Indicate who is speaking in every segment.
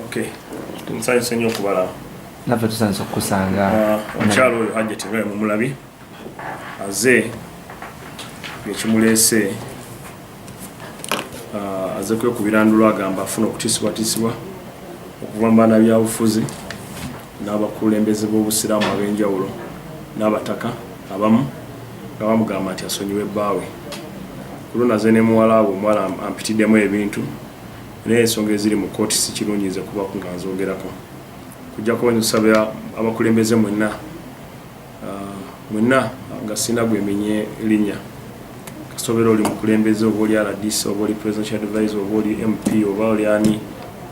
Speaker 1: Okay. Tumusanyuse nnyo okubala.
Speaker 2: Naffe tusanyuse okukusanga.
Speaker 1: Omukyalo oyo Hajjat nga mumulabi aze ekimuleese aze kwekubirandula agamba afuna okutisibwatisibwa okuva mu baana byabufuzi n'abakulembeze b'obusiraamu ab'enjawulo n'abataka abamu nga bamugamba nti asonyiwe bbaawe. Ku lunaze ne muwala we omuwala ampitiddemu ebintu naye ensonga eziri mu kooti si kirungi nze kuba nga nzogerako. Kujjako nsaba abakulembeze mwenna nga sina gwemenye linnya kasobera oli mukulembeze oba oli RDC oba oli presidential advisor oba oli MP oba oli ani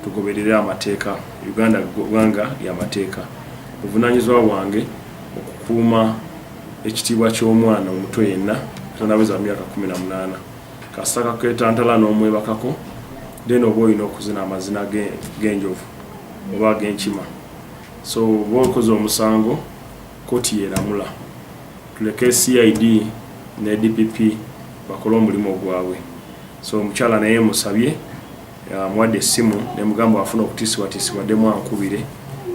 Speaker 1: tugoberere amateeka. Uganda gwanga y'amateeka. Obuvunaanyizibwa bwange okukuuma ekitiibwa ky'omwana omuto yenna tonaweza myaka 18 kasaka ketantala n'omwebakako then oba olina okuzina amazina g'enjovu oba g'enkima. So bwokoze omusango kooti yeramula tuleke CID ne DPP bakola omulimu ogwabwe. So omukyala naye musabye amwadde essimu ne mugamba afuna okutisibwatisibwa ddemu ankubire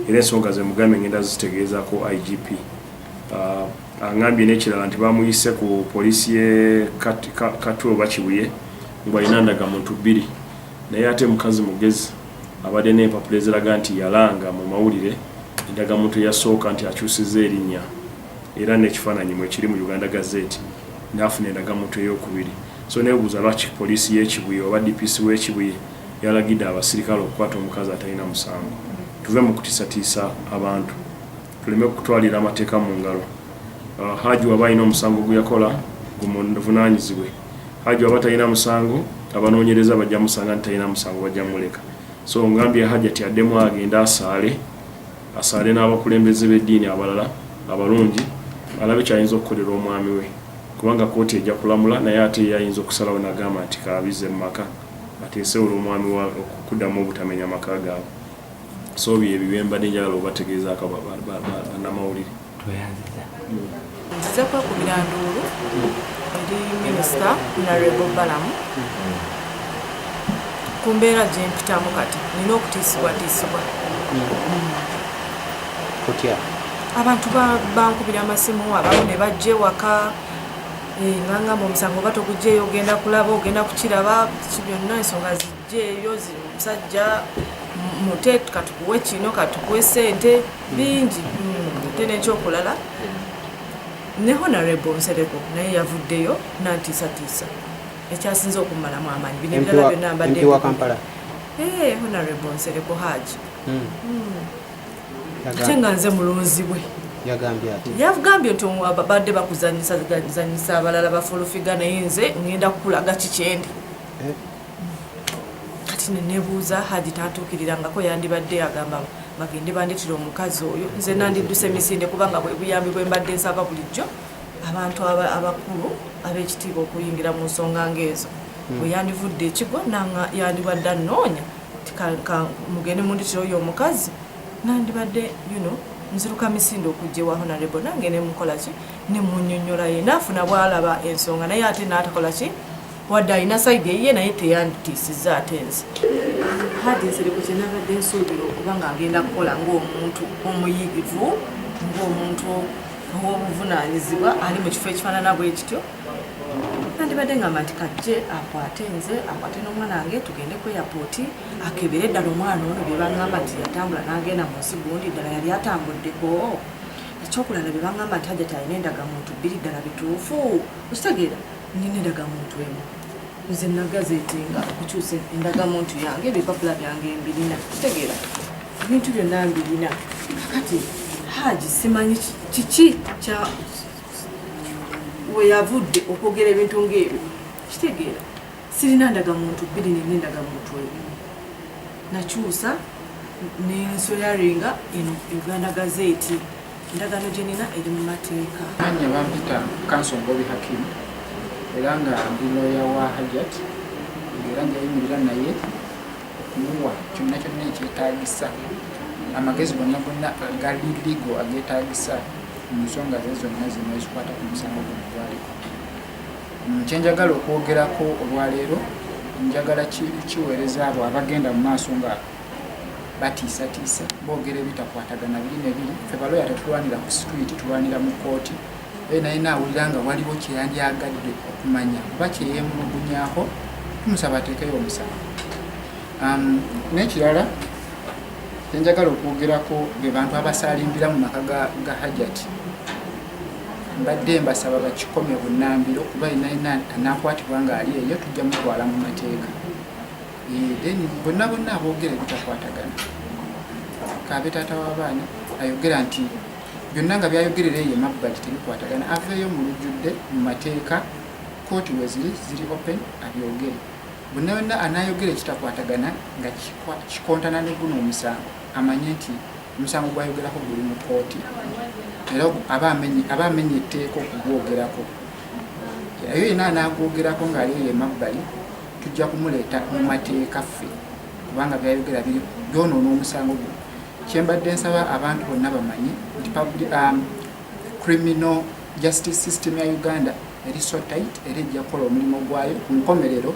Speaker 1: era ensonga ze mugambe ngenda zitegeezako IGP. Angambye n'ekirala nti bamuyise ku poliisi ye Katulo Bakibuye ng'alina ndagamuntu 2 naye ate mukazi mugezi abadde n'empapula eziraga nti yalanga mu mawulire endagamuntu eyasooka nti akyusizza erinnya era n'ekifaananyi mwe kiri mu Uganda Gazette n'afuna endagamuntu ey'okubiri. So neebuuza lwaki poliisi y'Ekibuye oba DPC w'Ekibuye yalagidde abasirikale okukwata omukazi atalina musango. Tuve mu kutiisatiisa abantu tuleme kutwalira amateeka mu ngalo. Haji waba alina omusango gwe yakola gumuvunaanyizibwe. Haji waba talina musango abanoonyereza bajja musanga nti talina musango bajja muleka. So ngambye Hajjat addemu agenda asaale n'abakulembeze b'eddiini abalala abalungi alabe kyayinza okukolera omwami we kubanga kooti ejja kulamula naye ate yayinza okusalawo n'agamba nti kaabize mu maka ateese olw'omwami wa okuddamu obutamenya maka gaabwe. So bye mbadde njagala obategeezaako bannamawulire.
Speaker 3: Nzize kwekubira nduulu eri minisita Hon.Balam ku mbeera gye mpitamu kati nina okutiisibwatiisibwa. Abantu bankubira amasimu abamu ne bajja ewaka bangamba omusango oba togugjeeyo ogenda kulaba ogenda kukiraba byonna ensonga zijjeeyo omusajja mute katukuwe kino katukuwe ssente bingi ate n'ekyokulala ne Hon.Balam Nsereko naye yavuddeyo nantiisatiisa ekyasinze okumalamu amaanyi bino ebirala byonna mbadde Hon.Balam Nsereko Haji ate nga nze mulonzi bwe yagambye nti babadde bakuzanyisa abalala bafulufiga naye nze ngenda kukulaga kikyendi. Kati nenebuuza Haji tatuukirirangako yandibadde agamba bagende bandetera omukazi oyo nze nandidduse emisinde kubanga bwe buyambi bwe mbadde nsaba bulijjo abantu abakulu ab'ekitiibwa okuyingira mu nsonga ng'ezo bwe yandivudde ekigwa yandibadde annoonya mugende mundetera oyo omukazi nandibadde nziruka misinde okujja ewa Hon.Balam nange ne mukola ki ne munnyonnyola ye naafuna bw'alaba ensonga naye ate n'atakola ki wadde alina sayidi eyiye naye teyanditiisizza ate nze. Haji Nsereko kye nabadde nsuubira okuba nga agenda kukola ng'omuntu omuyirivu ng'omuntu ow'obuvunaanyizibwa ali mu kifo ekifaanana bwe kityo nandibadde ngamba nti kajje akwate nze akwate n'omwana wange tugende ku airport akebere eddala omwana ono bye bangamba nti yatambula n'agenda mu nsi gundi ddala yali atambuddeko. Ekyokulala bye bangamba nti Hajjat alina endagamuntu 2 ddala bituufu okitegeera nina endagamuntu emu nze nagazeetinga okukyusa endagamuntu yange ebipapula byange mbirina kitegeera ebintu byonna mbirina. Kakati Haji simanyi kiki kya we yavudde okwogera ebintu ng'ebyo kitegeera sirina ndagamuntu 2 nina endagamuntu emu nakyusa nensoyaringa eno Uganda Gazette endagano gye nina eri mu mateeka.
Speaker 4: Anye bampita Kansongobi Hakim era nga ndi lawyer wa Hajjat era njayimirira naye okumuwa kyonna kyonna ekyetaagisa amagezi gonna agali ligo ageetaagisa mu nsonga ze zonna zino ezikwata ku musango guno gwaliko. Kyenjagala okwogerako olwaleero njagala kiweereza abo abagenda mu maaso nga batiisatiisa boogera ebitakwatagana biri ne biri ffe baloya tetulwanira ku street tulwanira mu kooti naye naawulira nga waliwo kyeyandyagadde okumanya oba kyeyeemulugunyaako tumusaba ateekeyo omusango. N'ekirala kyenjagala okwogerako be bantu abasalimbira mu maka ga Hajjat mbadde mbasaba bakikomye bunnambiro kuba inaina anakwatibwa nga ali eyo tujja mutwala mu mateeka then bonna aboogera ebitakwatagana kabe taata w'abaana ayogera nti byonna nga byayogerera eyo emabbali tebikwatagana aveeyo mu lujjudde mu mateeka kooti we ziri open abyogere bonna anayogera ekitakwatagana nga kikontana ne guno omusango amanye nti omusango gwayogerako guli mu kooti era aba amenye etteeka okugwogerako eyo yena anagwogerako ng'ali eyo emabbali tujja kumuleeta mu mateeka ffe kubanga byayogera biri byonoona omusango guno. Kyembadde nsaba abantu bonna bamanyi nti criminal justice system ya Uganda eri so tight era ejja kukola omulimu gwayo ku nkomerero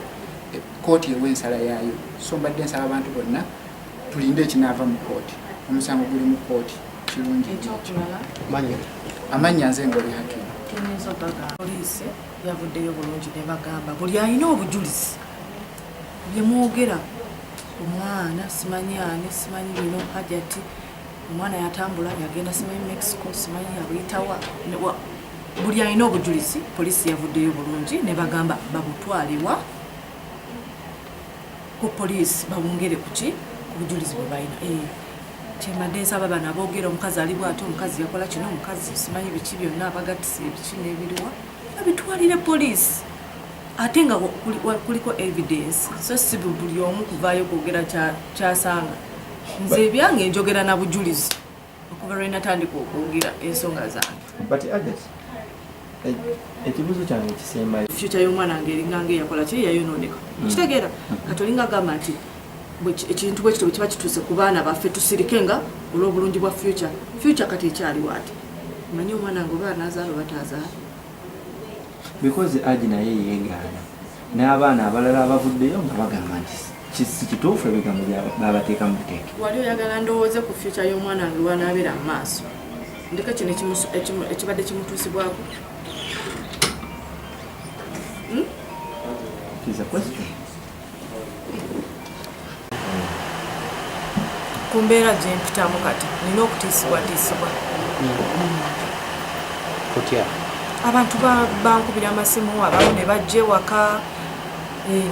Speaker 4: kooti ew'ensala yaayo. So mbadde nsaba abantu bonna tulinde ekinaava mu kooti, omusango guli mu kooti kirungi. Amanya nze Ngoli Hakimu.
Speaker 3: Poliisi yavuddeyo bulungi ne bagamba buli alina obujulizi bye mwogera omwana simanyi ani simanyi bino Hajjat omwana yatambula yagenda simanyi Mexico simanyi yabuyitawa buli alina obujulizi poliisi yavuddeyo bulungi ne bagamba babutwalibwa ku poliisi bawongere kuki ku bujulizi bwe balina. Kyembadde nsaba bano aboogera omukazi ali bw'ate omukazi yakola kino omukazi simanyi biki byonna abagatise ebiki n'ebiriwa babitwalire poliisi ate nga kuliko evidence so si buli omu kuvaayo kwogera kyasanga. Nze ebyange njogera na bujulizi okuva lwe natandika okwogera ensonga zange.
Speaker 2: But Hajjat, ekibuzo kyange kisembayo
Speaker 3: future y'omwana wange eringa yakola ki yayonooneka kitegeera kati olinga agamba nti ekintu bwe kityo kiba kituuse ku baana baffe tusirike nga olw'obulungi bwa future kati ekyaliwo ati manyi omwana wange oba anaazaala oba taazaala
Speaker 2: because Aji naye yeegaana n'abaana abalala abavuddeyo nga bagamba nti si kituufu ebigambo babateeka mu buteeke.
Speaker 3: Wali oyagala ndowooze ku future y'omwana wange lwanaabeera mu maaso ndeka kino ekibadde kimutuusibwako.
Speaker 2: Is a question.
Speaker 3: Ku mbeera gye mpitamu kati nina okutiisibwa
Speaker 5: kutya
Speaker 3: abantu bankubira amasimu abamu ne bajja ewaka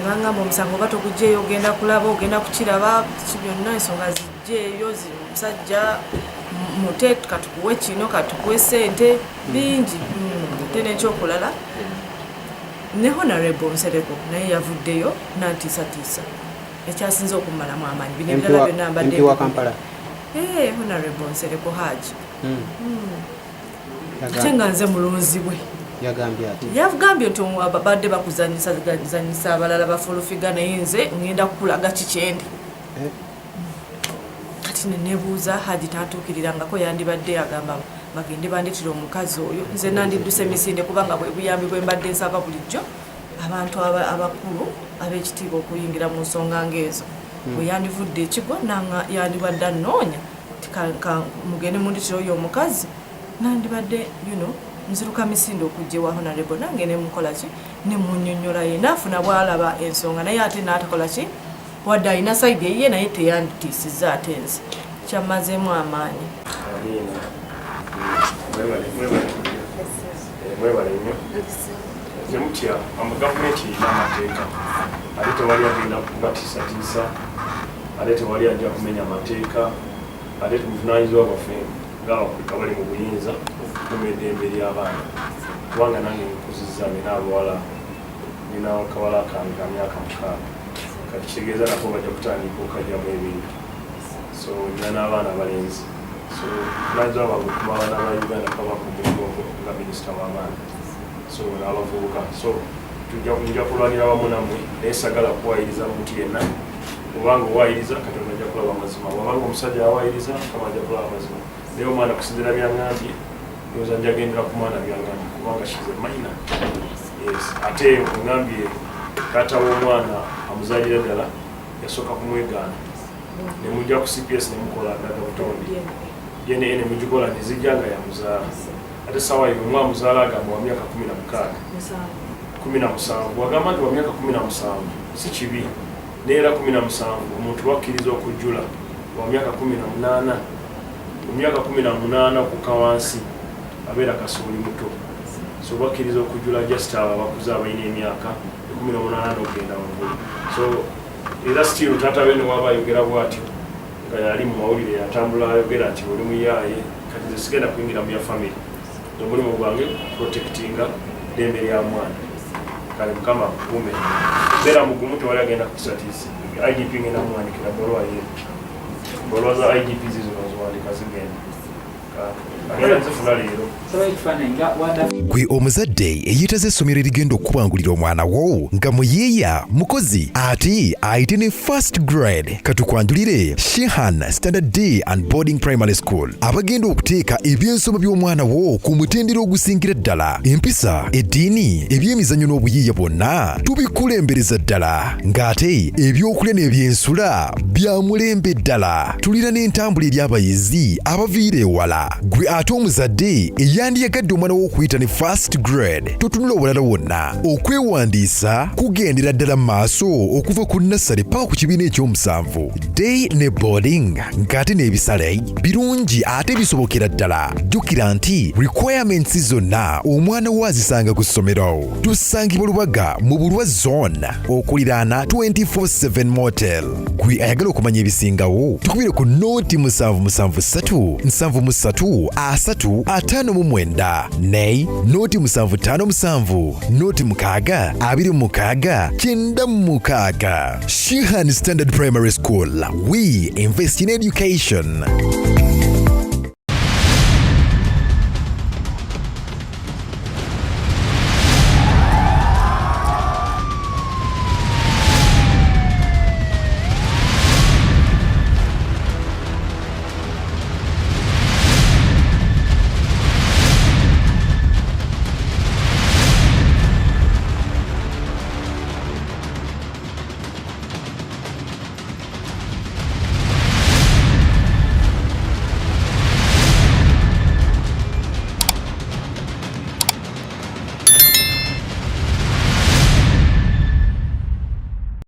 Speaker 3: ngangamba omusango oba togugjeeyo ogenda kulaba ogenda kukiraba ki byonna ensonga zijjeeyo omusajja mute katukuwe kino katukuwe sente bingi te n'ekyokulala ne Honorable Nsereko naye yavuddeyo nantiisatiisa ekyasinze okumalamu amaanyi bino ebirala byonna mbadde
Speaker 5: wa Kampala
Speaker 3: Honorable Nsereko Haji ate nga nze mulunzi bwe yagambye nti babadde bakuzanyisa abalala bafulufiga naye nze ngenda kukulaga kikyendi kati nenebuuza Haji tatuukirirangako yandibadde agamba bagende bandetera omukazi oyo nze nandidduse emisinde kubanga bwe buyambi bwe mbadde nsaba bulijjo abantu abakulu ab'ekitiibwa okuyingira mu nsonga ng'ezo bwe yandivudde ekigwa nanga yandibadde annoonya mugende munditira oyo omukazi nandibadde nziruka misinde okujja ewa Honorable nange nemukola ki nemunnyonnyola ye naafuna bwalaba ensonga naye ate n'atakola ki wadde alina sayidi eyiye naye teyanditiisizza ate nze kyammazeemu amaanyi.
Speaker 1: Mwebale nnyo nemutya amagavumenti erina amateeka ate tewali agenda kubatiisatiisa ate tewali ajja kumenya amateeka ate tubuvunaanyizibwa bwaffe ng'abakulika bali mu buyinza okukuuma eddembe ly'abaana kubanga nange nkuzizza nina abawala nina akawala kange ka myaka 6 kati kitegeeza nako bajja kutandika okajjamu ebintu so nina n'abaana abalenzi so najja bagukuma abaana ba Uganda kaba ku mugongo nga minisita w'abaana so n'abavubuka so tujja kulwanira wamu nammwe naye sagala kuwayiriza muntu yenna obanga owayiriza Katonda ajja kulaba amazima obanga omusajja awayiriza Mukama ajja kulaba amazima naye omwana kusinziira byaŋŋambye ndowooza njagendera ku mwana byaŋŋambye kubanga kize mayina yes ate oŋŋambye taata w'omwana amuzaalira ddala yasooka kumwegaana ne mujja ku CPS ne mukola ndagabutonde DNA ne mugikola ne zijja nga ya muzaala ate sawa yo mwa muzaala agamba wa myaka 17 wagamba nti wa myaka 17 si kibi neera 17 omuntu wakkiriza okujjula wa myaka 18 mu myaka 18 okukka wansi abeera kasooli muto so bakkiriza okujjula just abo abakuze abalina emyaka 18 okugenda waggulu so era still taata bene waba ayogera bw'atyo nga yali mu mawulire yatambula ayogera nti oli muyaaye kati sigenda kuyingira mu ya family omulimu gwange protectinga ddembe lya mwana kale mukama kuume beera mugumu tewali agenda kusatisi IGP ngenda muwandikira bolowa ye bolowa za IGP zizino ziwandika zigenda agenda zifuna leero
Speaker 5: gwe omuzadde eyeetaze essomero erigenda okubangulira omwana wo nga muyiiya mukozi ate ayite ne first grade katukwanjulire Shehan Standard Day and Boarding Primary School abagenda okuteeka ebyensoma by'omwana wo ku mutendera ogusingira ddala empisa eddiini ebyemizannyo n'obuyiiya bwonna tubikulembereza ddala ng'ate ebyokulya n'ebyensula bya mulembe ddala tulira n'entambula eri abayizi abaviira ewala gwe ate omuzadde eyandiyagadde omwana wo okuyita ne first grade totunula obulala wonna okwewandiisa kugendera ddala mu maaso okuva ku nassale paka ku kibiina ekyomusanvu day ne boarding ng'ate n'ebisale birungi ate bisobokera ddala jjukira nti requirements zonna omwana wo azisanga ku ssomero tusangibwa Lubaga mu Bulwa zone okuliraana 24/7 motel gwe ayagala okumanya ebisingawo tukubire ku nooti 773 73 359 ne nooti 757 nooti 6 26 96 Shehan Standard Primary School. We invest in education.